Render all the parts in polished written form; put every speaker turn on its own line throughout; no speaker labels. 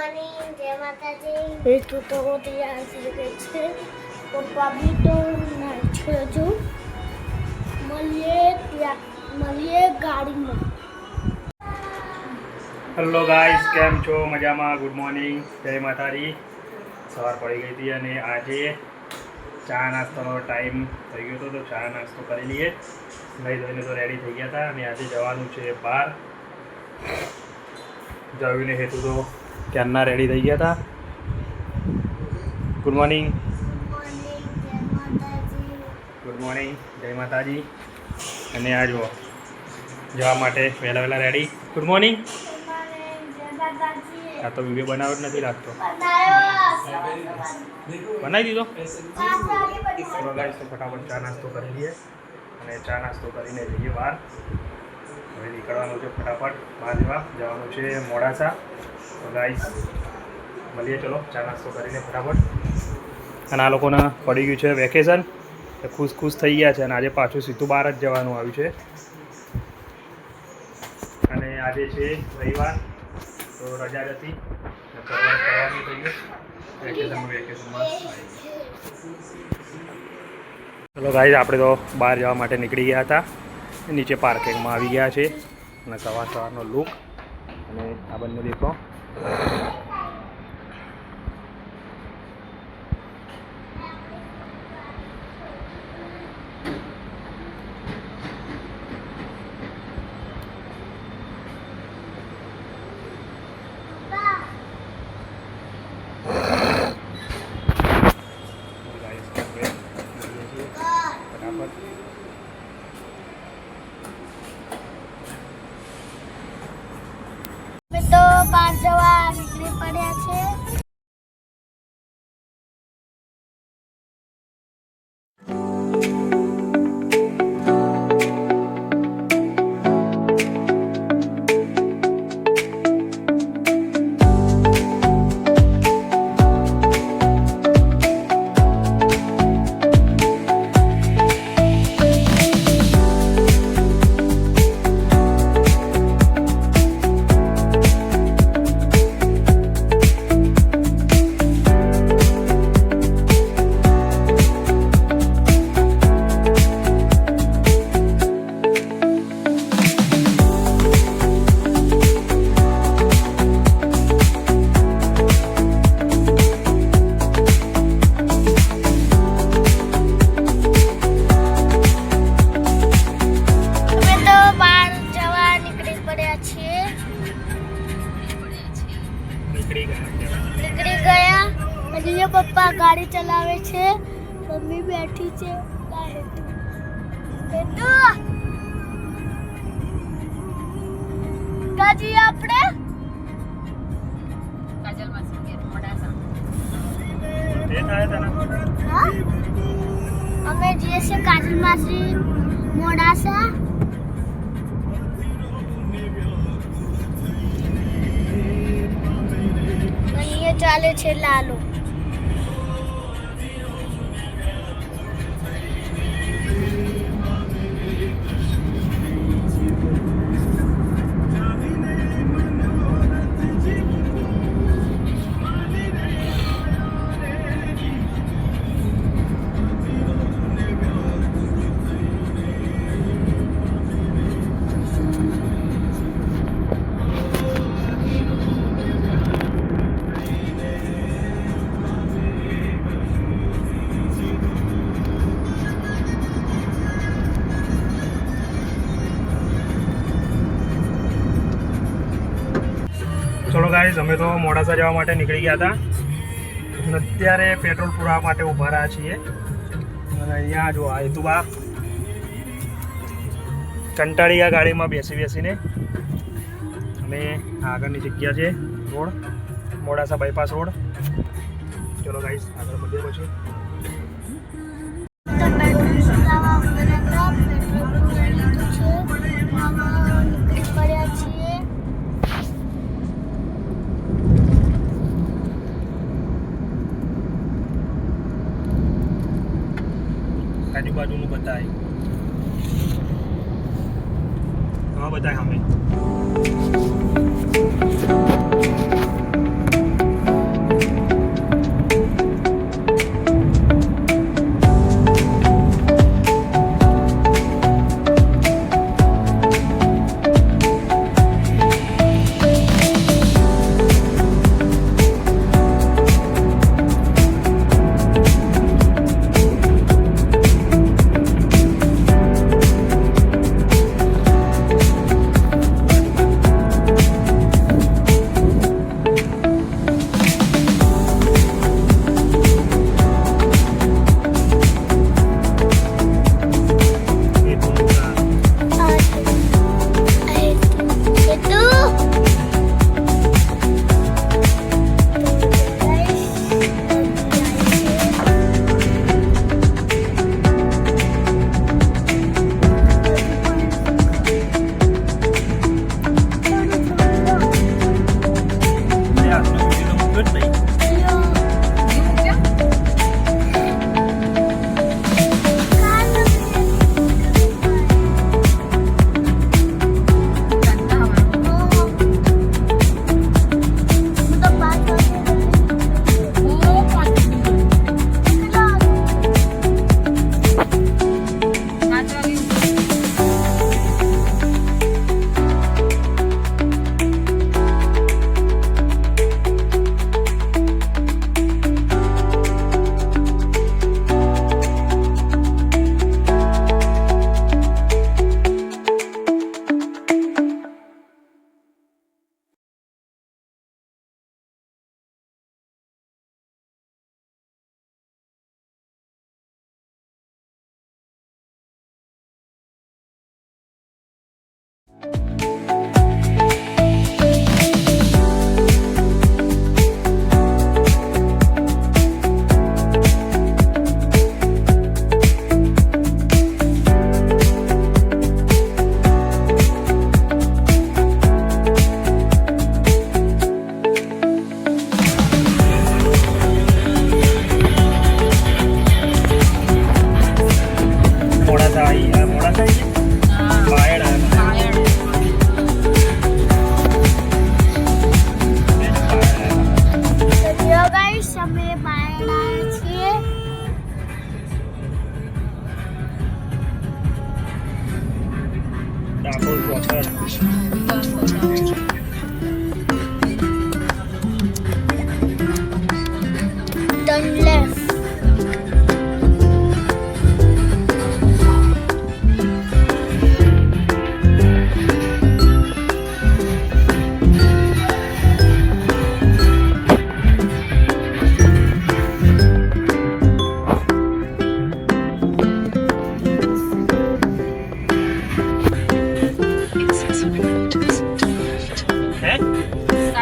Morning, जय माता दी। ऋतु तो तैयार છે પપ્પા બી તો નાચે જો મળીએ ગાડીમાં.
હેલો ગાઈસ, કેમ છો? મજામાં? ગુડ મોર્નિંગ, જય માતાજી. સવાર પડી ગઈ હતી અને આજે ચા નાસ્તાનો ટાઈમ થઈ ગયો હતો, તો ચા નાસ્તો કરી લઈએ. નહીં ધોઈને તો રેડી થઈ ગયા હતા અને આજે જવાનું છે બહાર. જવીને હેતુ તો ક્યારના રેડી થઈ ગયા હતા. Good morning. ગુડ મોર્નિંગ, જય માતાજી. અને આ જુઓ જવા માટે વહેલા રેડી. Good morning. આ તો વિડીયો બનાવવા જ નથી લાગતો. બનાવી દીધો. ચલો ગાઈસ, તો ફટાફટ ચા નાસ્તો કરી લઈએ અને ચા નાસ્તો કરીને જઈએ બહાર. હવે નીકળવાનું છે ફટાફટ બહાર જવાનું છે મોડાસા. તો ગાઈસ મળીએ, ચલો ચા નાસ્તો કરીને ફટાફટ. અને આ લોકોને પડી ગયું છે વેકેશન, ખુશ થઈ ગયા છે અને આજે પાછું સીધું બહાર જ જવાનું આવ્યું છે. અને આજે છે રવિવાર, તો રજા જ હતી, કરવાનું થઈ ગયું વેકેશનમાં. ચલો ગાઈસ, આપણે તો બહાર જવા માટે નીકળી ગયા હતા. નીચે પાર્કિંગમાં આવી ગયા છે અને સવારનો લુક અને આ બંને દેખો.
તો બહાર જવા નીકળી પડ્યા છે. નીકળી ગયા. અને પપ્પા ગાડી ચલાવે છે, મમ્મી બેઠી છે. કાજી આપણે અમે જઈએ છીએ કાજલ માસી મોડાસા. ચાલે છે લાલો.
ચલો ગાઈસ, અમે તો મોડાસા જવા માટે નીકળી ગયા હતા. અત્યારે પેટ્રોલ પુરાવા માટે ઊભા રહ્યા છીએ. અને અહીંયા જો આ હેતુબા કંટાળી ગયા ગાડીમાં બેસીને. અને આગળની જગ્યા છે રોડ, મોડાસા બાયપાસ રોડ. ચલો ગાઈસ, આગળ મળીએ પછી. આજુબાજુનું બતાય, હા બતાય. અમે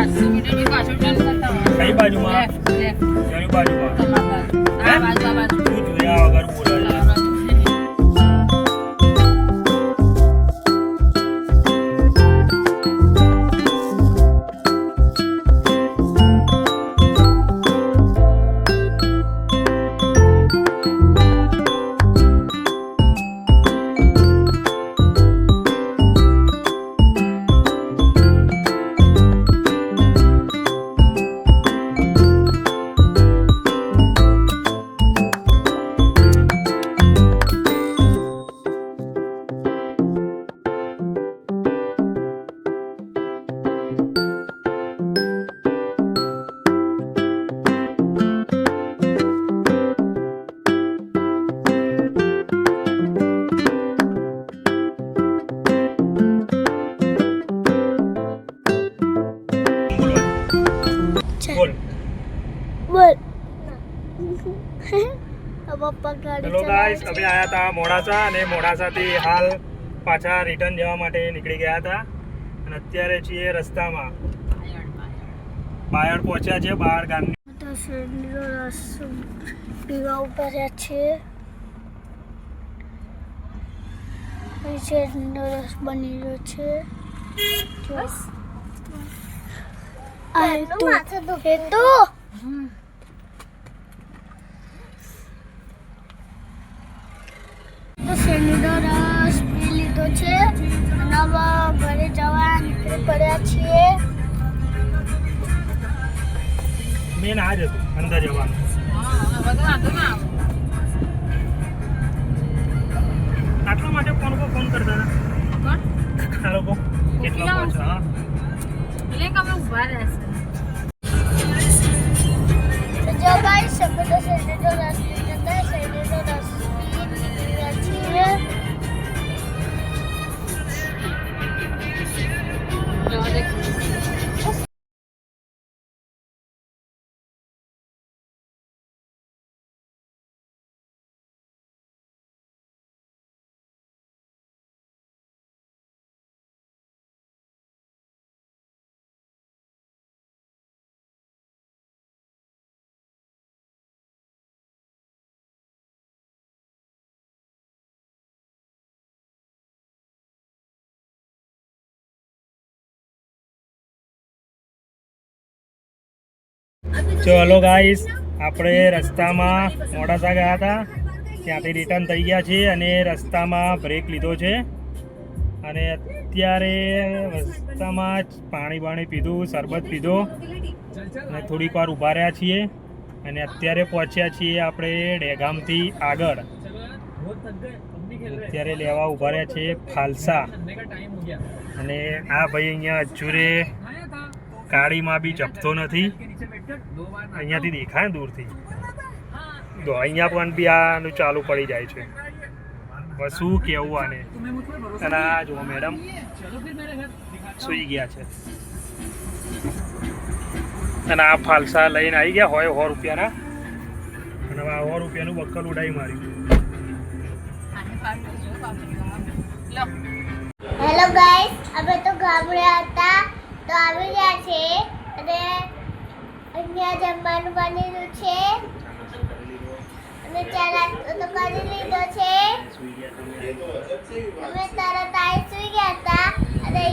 કઈ બાજુમાં કઈ બાજુમાં તું જોયા વગર બોલે
બોલ પપ્પા ગાડી
હેલો ગાઈસ અમે આયા હતા મોડાસા અને મોડાસાથી હાલ પાછા રિટર્ન જવા માટે નીકળી ગયા હતા અને અત્યારે છીએ રસ્તામાં બાયડ પહોંચ્યા છે બહાર ગામની
તો શેરડીનો રસ પીવા ઉભા છે શેરડીનો રસ બની રહ્યો છે તો શેરડીનો રસ પી લીધો છે અને હવે ઘરે જવા નીકળી પડ્યા છીએ
મેન આ જ હતું અંદર જવાનું આટલા માટે ફોન કરતા હતા આ લોકો કેટલા પહોંચ્યા
જો ગાઈસ અમે તો શેરડીનો રસ પી લીધો શેરડીનો રસ પી રહ્યા છીએ
ચલો ગાઈસ આપણે રસ્તામાં મોડાસા ગયા હતા ત્યાંથી રિટર્ન થઈ ગયા છીએ અને રસ્તામાં બ્રેક લીધો છે અને અત્યારે રસ્તામાં પાણી પીધું શરબત પીધો અને થોડીક વાર ઊભા રહ્યા છીએ અને અત્યારે પહોંચ્યા છીએ આપણે ડેગામથી આગળ અત્યારે લેવા ઊભા રહ્યા છીએ ખાલસા અને આ ભાઈ અહીંયા અજુરે ગાડીમાં બી જપતો નથી અહીંયાથી દેખાય દૂરથી તો અહીંયા પણ બી આનું ચાલુ પડી જાય છે બસ શું કહેવું આને અને આ જુઓ મેડમ સૂઈ ગયા છે અને આ ફાલસા લઈને આવી ગયા હોય 100 રૂપિયાના અને આ 100 રૂપિયાનું બક્કલ ઉડાવી માર્યું
હેલો ગાઈસ અમે તો ગામડે હતા તો આવી ગયા છે અને અહીંયા જમવાનું બનેલું છે અને ચા નાસ્તો તો કરી લીધો છે અમે તરત આવી સુઈ ગયા હતા અને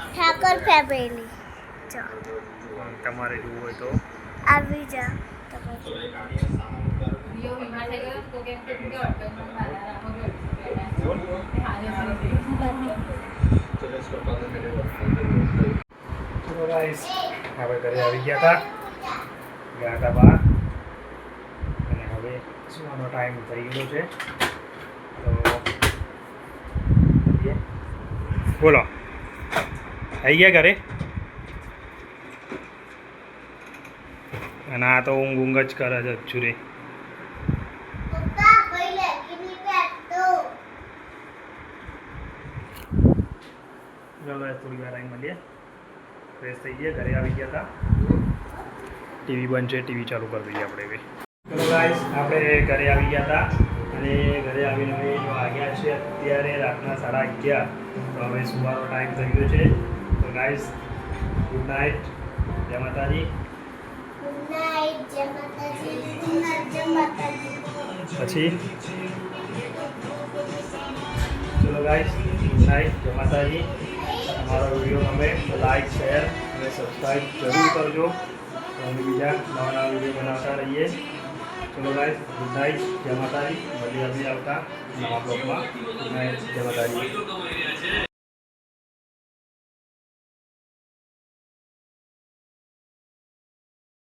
ઠાકોર ફેમિલી
તમારે જોવું હોય તો
આવી જા
ચલો ગાઈસ હવે ઘરે આવી ગયા હતા બહાર અને હવે સુવાનો ટાઈમ થઈ ગયો છે તો બોલો આવી ગયા ઘરે અને આ તો ઊંઘ જ કરે છે અચ્છુરે ચલો થોડી વાર આવી મળીએ ફ્રેશ થઈ ગયા ઘરે આવી ગયા હતા ટીવી બંધ છે ટીવી ચાલુ કરી દઈએ આપણે હવે ચલો ગાઈસ આપણે ઘરે આવી ગયા હતા અને ઘરે આવીને હવે વાગ્યા છે અત્યારે રાતના 11:30 તો હવે સુવાનો ટાઈમ થઈ ગયો છે. તો ગાઈસ ગુડ નાઇટ, જય માતાજી.
ગુડ નાઇટ, જય માતાજી. ગુડ નાઇટ, જય માતાજી.
પછી ચલો ગાઈસ, ગુડ નાઇટ, જય માતાજી. અમારો વિડીયો ગમે તો લાઈક, શેર અને સબસ્ક્રાઈબ જરૂર કરજો. તો અમે બીજા નવા નવા વિડીયો બનાવતા રહીએ. ચલો ગાઈસ, ગુડ નાઇટ, જય માતાજી. મળીએ અમે આવતા નવા બ્લોગમાં. ગુડ નાઇટ, જય માતાજી.